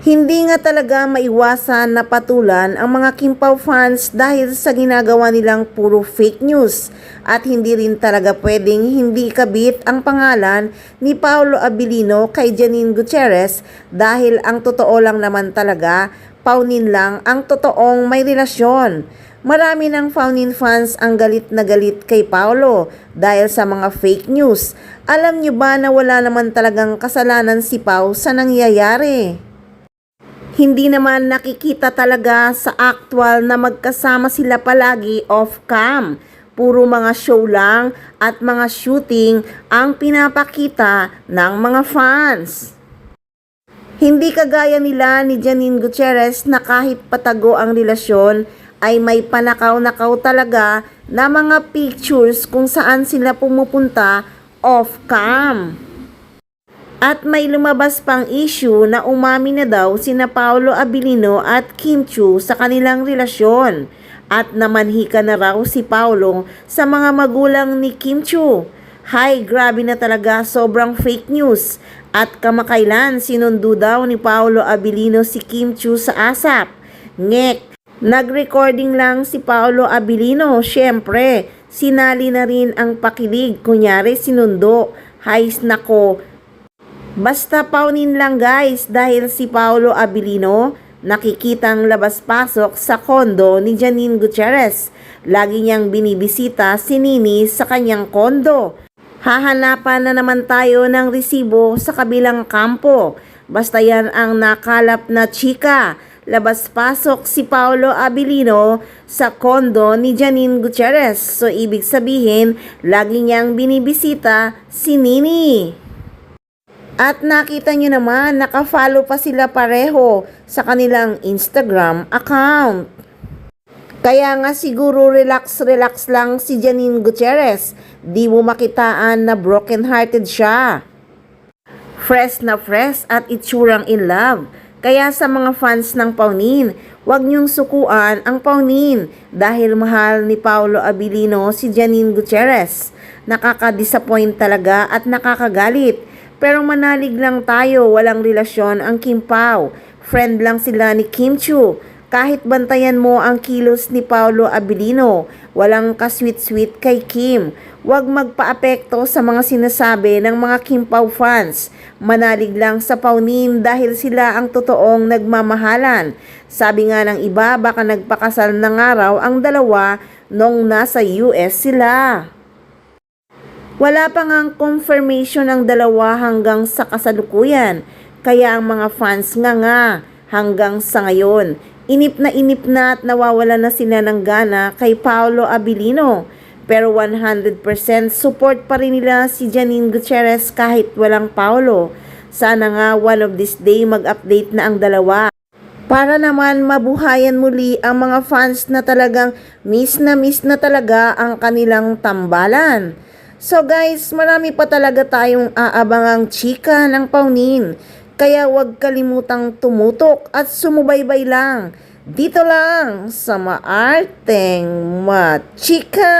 Hindi nga talaga maiwasan na patulan ang mga Kim Pao fans dahil sa ginagawa nilang puro fake news at hindi rin talaga pwedeng hindi kabit ang pangalan ni Paolo Abilino kay Janine Gutierrez dahil ang totoo lang naman talaga, Paunin lang ang totoong may relasyon. Marami ng Paunin fans ang galit na galit kay Paolo dahil sa mga fake news. Alam niyo ba na wala naman talagang kasalanan si Pao sa nangyayari? Hindi naman nakikita talaga sa actual na magkasama sila palagi off-cam. Puro mga show lang at mga shooting ang pinapakita ng mga fans. Hindi kagaya nila ni Janine Gutierrez na kahit patago ang relasyon ay may panakaw-nakaw talaga na mga pictures kung saan sila pumupunta off-cam. At may lumabas pang issue na umamin na daw sina Paolo Abilino at Kim Chiu sa kanilang relasyon. At namanhika na raw si Paolo sa mga magulang ni Kim Chiu. Hay, grabe na talaga, sobrang fake news. At kamakailan sinundo daw ni Paolo Abilino si Kim Chiu sa ASAP. Ngek, nag-recording lang si Paolo Abilino. Syempre, sinali na rin ang pakilig. Kunyari sinundo. Hay, nako. Basta paunin lang guys dahil si Paolo Abilino nakikitang labas-pasok sa kondo ni Janine Gutierrez. Lagi niyang binibisita si Nini sa kanyang kondo. Hahanapan na naman tayo ng resibo sa kabilang kampo. Basta yan ang nakalap na chika. Labas-pasok si Paolo Abilino sa kondo ni Janine Gutierrez. So ibig sabihin, lagi niyang binibisita si Nini. At nakita nyo naman, nakafollow pa sila pareho sa kanilang Instagram account. Kaya nga siguro relax lang si Janine Gutierrez. Di mo makitaan na broken-hearted siya. Fresh na fresh at itsurang in love. Kaya sa mga fans ng Paunin, huwag niyong sukuan ang Paunin dahil mahal ni Paolo Abilino si Janine Gutierrez. Nakaka-disappoint talaga at nakakagalit. Pero manalig lang tayo, walang relasyon ang Kim Pao. Friend lang sila ni Kim Chiu. Kahit bantayan mo ang kilos ni Paolo Abilino, walang ka-sweet-sweet kay Kim. Huwag magpa-apekto sa mga sinasabi ng mga Kim Pao fans. Manalig lang sa Paunin dahil sila ang totoong nagmamahalan. Sabi nga ng iba, baka nagpakasal na nga raw ang dalawa nung nasa US sila. Wala pa ngang confirmation ang dalawa hanggang sa kasalukuyan, kaya ang mga fans nga hanggang sa ngayon. Inip na at nawawala na sila ng gana kay Paolo Abilino. Pero 100% support pa rin nila si Janine Gutierrez kahit walang Paolo. Sana nga one of this day mag-update na ang dalawa. Para naman mabuhayan muli ang mga fans na talagang miss na talaga ang kanilang tambalan. So guys, marami pa talaga tayong aabangang chika ng Paunin. Kaya huwag kalimutang tumutok at sumubaybay lang. Dito lang sa Maarteng Machika!